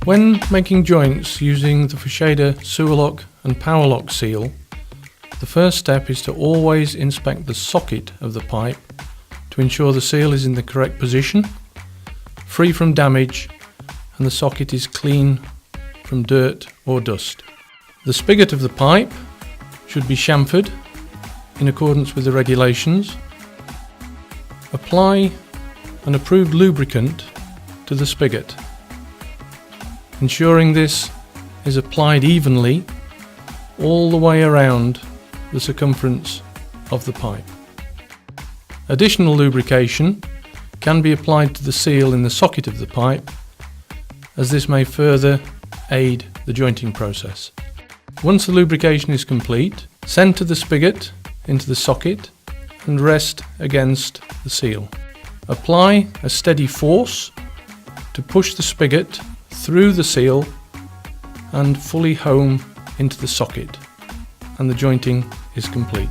When making joints using the Sewerlock and Powerlock seal, the first step is to always inspect the socket of the pipe to ensure the seal is in the correct position, free from damage, and the socket is clean from dirt or dust. The spigot of the pipe should be chamfered in accordance with the regulations. Apply an approved lubricant to the spigot, ensuring this is applied evenly all the way around the circumference of the pipe. Additional lubrication can be applied to the seal in the socket of the pipe, as this may further aid the jointing process. Once the lubrication is complete, centre the spigot into the socket and rest against the seal. Apply a steady force to push the spigot through the seal and fully home into the socket, and the jointing is complete.